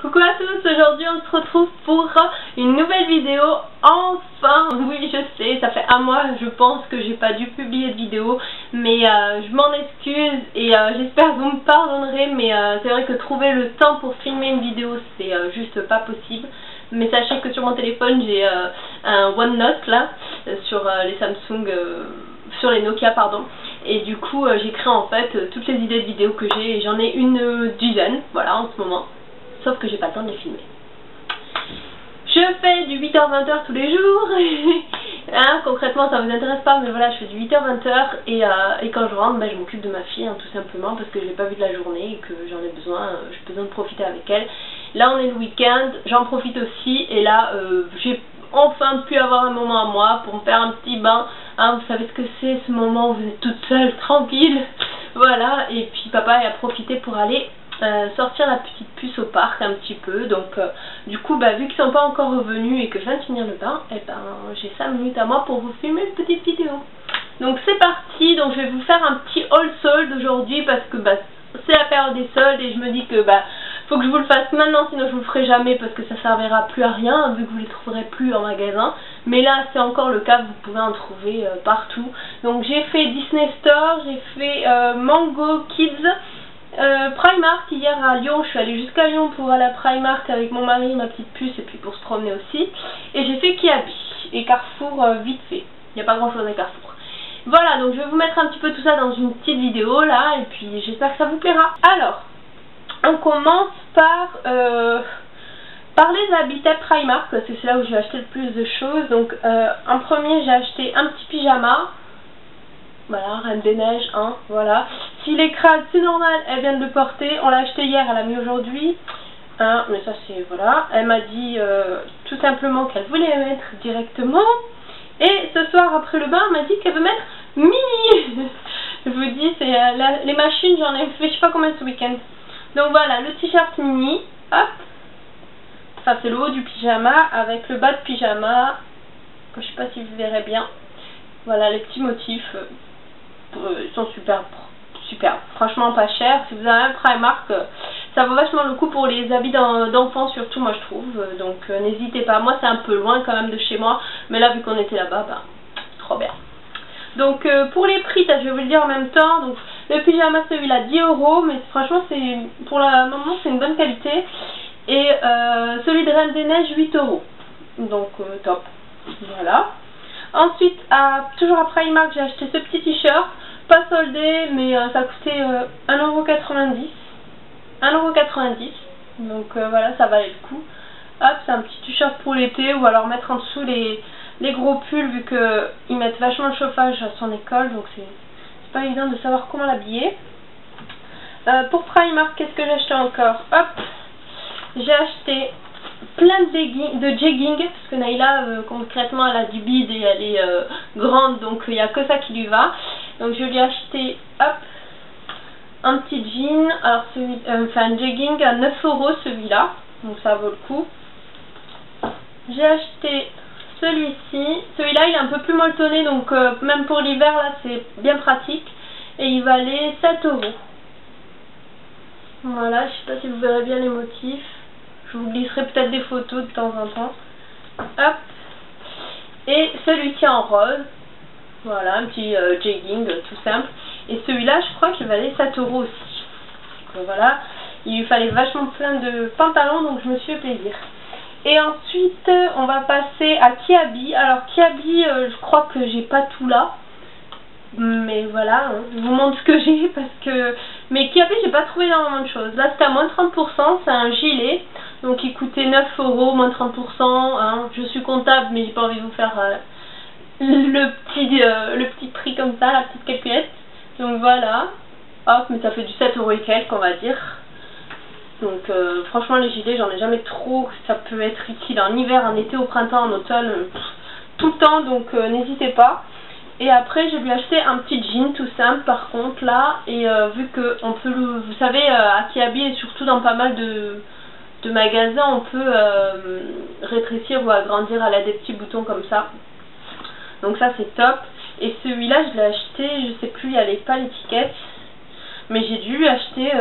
Coucou à tous, aujourd'hui on se retrouve pour une nouvelle vidéo, enfin. Oui, je sais, ça fait un mois je pense que j'ai pas dû publier de vidéo, mais je m'en excuse et j'espère que vous me pardonnerez, mais c'est vrai que trouver le temps pour filmer une vidéo c'est juste pas possible. Mais sachez que sur mon téléphone j'ai un OneNote là, sur les Samsung, sur les Nokia pardon. Et du coup j'écris en fait toutes les idées de vidéos que j'ai, et j'en ai une dizaine, voilà, en ce moment. Sauf que j'ai pas le temps de les filmer. Je fais du 8h-20h tous les jours. Hein, concrètement ça vous intéresse pas, mais voilà, je fais du 8h-20h et quand je rentre, je m'occupe de ma fille, hein, tout simplement, parce que je l'ai pas vue de la journée et que j'en ai besoin, j'ai besoin de profiter avec elle. Là on est le week-end, j'en profite aussi, et là j'ai enfin pu avoir un moment à moi pour me faire un petit bain. Hein, vous savez ce que c'est, ce moment où vous êtes toute seule, tranquille. Voilà, et puis papa a profité pour aller sortir la petite puce au parc un petit peu. Donc du coup vu qu'ils sont pas encore revenus et que je viens de finir le bain, j'ai 5 minutes à moi pour vous filmer une petite vidéo. Donc c'est parti. Donc je vais vous faire un petit haul solde aujourd'hui parce que c'est la période des soldes et je me dis que faut que je vous le fasse maintenant, sinon je vous le ferai jamais parce que ça servira plus à rien vu que vous les trouverez plus en magasin. Mais là c'est encore le cas, vous pouvez en trouver partout. Donc j'ai fait Disney Store, j'ai fait Mango Kids, Primark hier à Lyon. Je suis allée jusqu'à Lyon pour aller à Primark avec mon mari, ma petite puce, et puis pour se promener aussi. Et j'ai fait Kiabi et Carrefour vite fait. Il n'y a pas grand chose à Carrefour. Voilà, donc je vais vous mettre un petit peu tout ça dans une petite vidéo là, et puis j'espère que ça vous plaira. Alors, on commence par les habits Primark, parce que c'est là où j'ai acheté le plus de choses. Donc en premier j'ai acheté un petit pyjama. Voilà, Reine des Neiges, hein, voilà. S'il est crade, c'est normal, elle vient de le porter. On l'a acheté hier, elle l'a mis aujourd'hui. Hein, mais ça c'est, voilà. Elle m'a dit tout simplement qu'elle voulait le mettre directement. Et ce soir, après le bain, elle m'a dit qu'elle veut mettre mini. Je vous dis, c'est les machines, j'en ai fait je sais pas combien ce week-end. Donc voilà, le t-shirt mini, hop. Ça c'est le haut du pyjama avec le bas de pyjama. Je sais pas si vous verrez bien. Voilà, les petits motifs. Ils sont super, franchement pas cher. Si vous avez un Primark, ça vaut vachement le coup pour les habits d'enfants surtout, moi je trouve. Donc n'hésitez pas. Moi c'est un peu loin quand même de chez moi, mais là vu qu'on était là-bas, trop bien. Donc pour les prix, je vais vous le dire en même temps. Donc le pyjama celui-là 10 €, mais franchement c'est pour le moment c'est une bonne qualité. Et celui de Reine des Neiges 8 €. Donc top. Voilà. Ensuite, toujours à Primark, j'ai acheté ce petit t-shirt, pas soldé, mais ça coûtait 1,90 €. 1,90 €. Donc voilà, ça valait le coup. Hop, c'est un petit t-shirt pour l'été, ou alors mettre en dessous les gros pulls, vu qu'ils mettent vachement le chauffage à son école, donc c'est pas évident de savoir comment l'habiller. Pour Primark, qu'est-ce que j'ai acheté encore? Hop, j'ai acheté plein de jeggings, parce que Naïla concrètement elle a du bide et elle est grande, donc il n'y a que ça qui lui va. Donc je lui ai acheté un petit jean, alors un jegging à 9 € celui-là, donc ça vaut le coup. J'ai acheté celui-ci, celui-là il est un peu plus molletonné, donc même pour l'hiver là c'est bien pratique, et il valait 7 €. Voilà, je sais pas si vous verrez bien les motifs. Je vous glisserai peut-être des photos de temps en temps. Hop. Et celui-ci en rose. Voilà, un petit jegging tout simple. Et celui-là, je crois qu'il valait 7 € aussi. Donc voilà, il lui fallait vachement plein de pantalons, donc je me suis fait plaisir. Et ensuite, on va passer à Kiabi. Alors Kiabi, je crois que j'ai pas tout là. Mais voilà, hein, je vous montre ce que j'ai parce que... Mais Kiabi, j'ai pas trouvé énormément de choses. Là, c'était à moins 30%, c'est un gilet. Donc il coûtait 9 €, moins 30%. Hein. Je suis comptable, mais j'ai pas envie de vous faire le petit prix comme ça, la petite calculette. Donc voilà. Hop, mais ça fait du 7 € et quelques, on va dire. Donc franchement, les gilets, j'en ai jamais trop. Ça peut être utile en hiver, en été, au printemps, en automne, tout le temps. Donc n'hésitez pas. Et après je lui ai acheté un petit jean tout simple par contre là, et vu que on peut vous savez à Kiabi et surtout dans pas mal de magasins on peut rétrécir ou agrandir à l'aide des petits boutons comme ça. Donc ça c'est top. Et celui-là je l'ai acheté, je sais plus, il n'y avait pas l'étiquette, mais j'ai dû lui acheter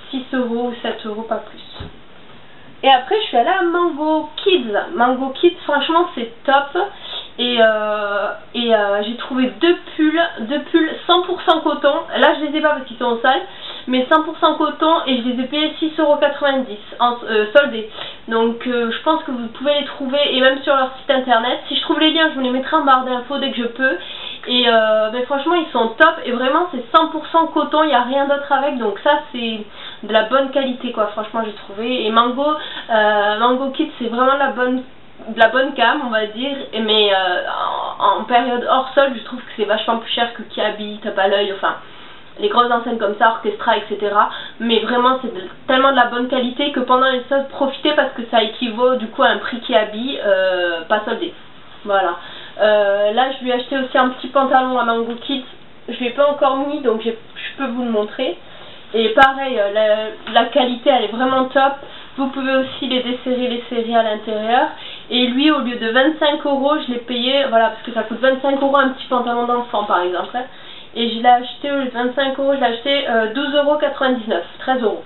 6 € ou 7 €, pas plus. Et après je suis allée à Mango Kids. Mango Kids, franchement c'est top. Et j'ai trouvé deux pulls 100% coton. Là je les ai pas parce qu'ils sont en salle, mais 100% coton, et je les ai payés 6,90 € en soldés. Donc je pense que vous pouvez les trouver, et même sur leur site internet. Si je trouve les liens, je vous les mettrai en barre d'infos dès que je peux. Et ben franchement ils sont top, et vraiment c'est 100% coton, il n'y a rien d'autre avec, donc ça c'est de la bonne qualité quoi, franchement j'ai trouvé. Et Mango Kids c'est vraiment de la bonne gamme on va dire, mais en période hors solde je trouve que c'est vachement plus cher que Kiabi, Tape à l'œil, enfin les grosses enseignes comme ça, Orchestra, etc. Mais vraiment c'est tellement de la bonne qualité que pendant les soldes profitez, parce que ça équivaut du coup à un prix Kiabi pas soldé. Voilà. Là je lui ai acheté aussi un petit pantalon à Mango Kids, je ne l'ai pas encore mis donc je peux vous le montrer. Et pareil, la qualité elle est vraiment top. Vous pouvez aussi les desserrer, les serrer à l'intérieur. Et lui, au lieu de 25 €, je l'ai payé, voilà, parce que ça coûte 25 € un petit pantalon d'enfant par exemple. Et je l'ai acheté, au lieu de 25 €, je l'ai acheté 12,99 €, 13 €.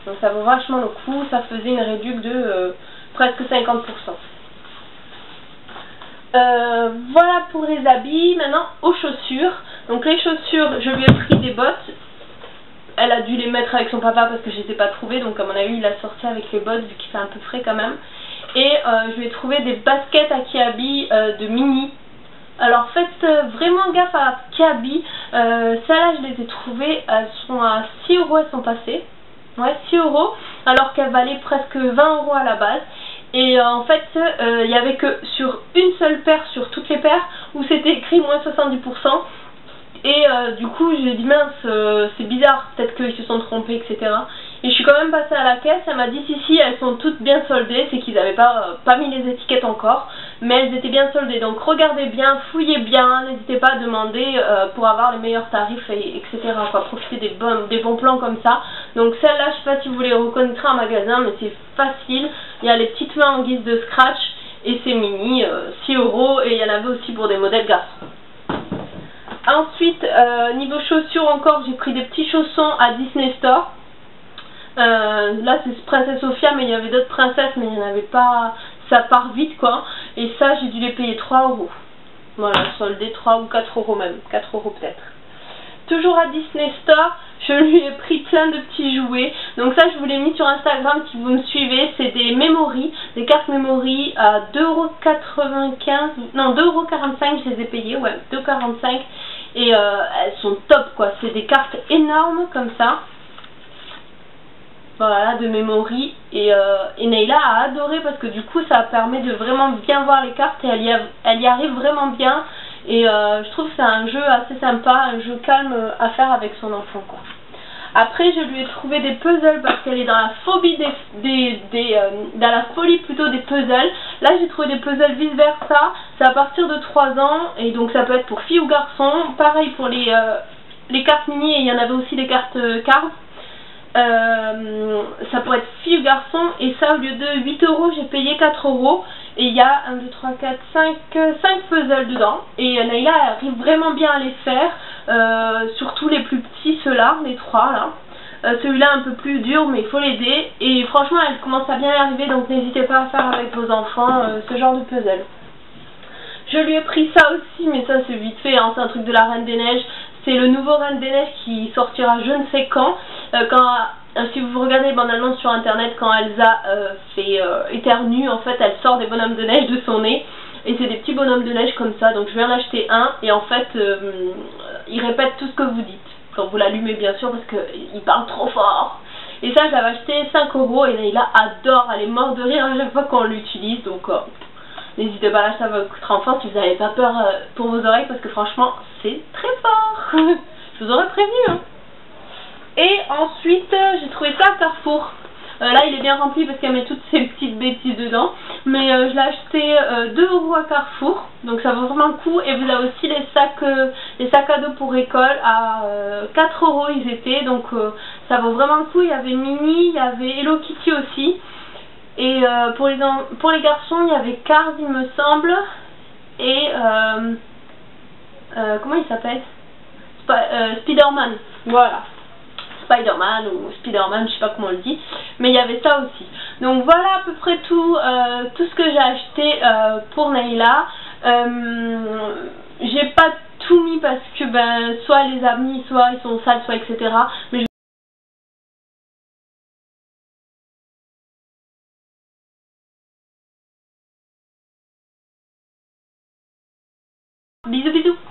Donc ça vaut vachement le coup, ça faisait une réduction de presque 50%. Voilà pour les habits. Maintenant aux chaussures. Donc les chaussures, je lui ai pris des bottes. Elle a dû les mettre avec son papa parce que je les ai pas trouvées, donc à mon avis il a sorti avec les bottes vu qu'il fait un peu frais quand même. Et je lui ai trouvé des baskets à Kiabi de mini. Alors faites vraiment gaffe à Kiabi, celles-là je les ai trouvées, elles sont à 6 €, elles sont passées. Ouais, 6 €, alors qu'elles valaient presque 20 € à la base. Et en fait il n'y avait que sur une seule paire sur toutes les paires où c'était écrit moins 70%. Et du coup j'ai dit mince, c'est bizarre, peut-être qu'ils se sont trompés, etc. Et je suis quand même passée à la caisse, elle m'a dit si elles sont toutes bien soldées, c'est qu'ils n'avaient pas mis les étiquettes encore, mais elles étaient bien soldées. Donc regardez bien, fouillez bien, n'hésitez pas à demander pour avoir les meilleurs tarifs, etc. quoi. Profitez des bons plans comme ça. Donc celle-là, je sais pas si vous les reconnaîtrez en magasin, mais c'est facile. Il y a les petites mains en guise de scratch, et c'est mini, 6 €, et il y en avait aussi pour des modèles garçons. Ensuite, niveau chaussures encore, j'ai pris des petits chaussons à Disney Store. Là c'est Princesse Sophia, mais il y avait d'autres princesses, mais il n'y en avait pas, ça part vite quoi. Et ça j'ai dû les payer 3 €. Voilà, soldé 3 ou 4 € même, 4 € peut-être. Toujours à Disney Store, je lui ai pris plein de petits jouets. Donc ça je vous l'ai mis sur Instagram si vous me suivez, c'est des memory, des cartes memory à 2,95 €, non 2,45 € je les ai payées, ouais, 2,45 €. Et elles sont top quoi, c'est des cartes énormes comme ça. Voilà, de memory. Et Neyla a adoré parce que du coup ça permet de vraiment bien voir les cartes, et elle y arrive vraiment bien. Et je trouve que c'est un jeu assez sympa, un jeu calme à faire avec son enfant quoi. Après je lui ai trouvé des puzzles parce qu'elle est dans la phobie dans la folie plutôt des puzzles. Là j'ai trouvé des puzzles vice versa, c'est à partir de 3 ans, et donc ça peut être pour filles ou garçons. Pareil pour les cartes mini, et il y en avait aussi des cartes cartes. Ça pourrait être fille ou garçon, et ça au lieu de 8 € j'ai payé 4 €. Et il y a 1, 2, 3, 4, 5 puzzles dedans, et Neyla arrive vraiment bien à les faire, surtout les plus petits, ceux-là, les 3 là. Celui-là un peu plus dur, mais il faut l'aider, et franchement elle commence à bien y arriver, donc n'hésitez pas à faire avec vos enfants ce genre de puzzle. Je lui ai pris ça aussi, mais ça c'est vite fait, hein, c'est un truc de la Reine des Neiges. C'est le nouveau Reine des Neiges qui sortira je ne sais quand. Si vous regardez les bandes annonces sur internet, quand Elsa fait éternue, en fait elle sort des bonhommes de neige de son nez. Et c'est des petits bonhommes de neige comme ça, donc je viens d'acheter un, et en fait il répète tout ce que vous dites. Quand vous l'allumez bien sûr, parce qu'il parle trop fort. Et ça je l'avais acheté 5 €, et Neyla adore, elle est morte de rire à chaque fois qu'on l'utilise, donc n'hésitez pas à l'acheter à votre enfant si vous n'avez pas peur pour vos oreilles, parce que franchement c'est très fort. Je vous aurais prévenu hein. Et ensuite j'ai trouvé ça à Carrefour. Là il est bien rempli parce qu'elle met toutes ces petites bêtises dedans. Mais je l'ai acheté 2 € à Carrefour. Donc ça vaut vraiment le coup. Et vous avez aussi les sacs à dos pour école à 4 € ils étaient. Donc ça vaut vraiment le coup. Il y avait Minnie, il y avait Hello Kitty aussi. Et pour les garçons il y avait Cars il me semble. Et comment il s'appelle, Spider-Man. Voilà, Spider-Man ou Spider-Man, je sais pas comment on le dit, mais il y avait ça aussi. Donc voilà à peu près tout, tout ce que j'ai acheté pour Nayla. J'ai pas tout mis parce que ben soit elle les a mis, soit ils sont sales, soit etc. Mais bisous bisous.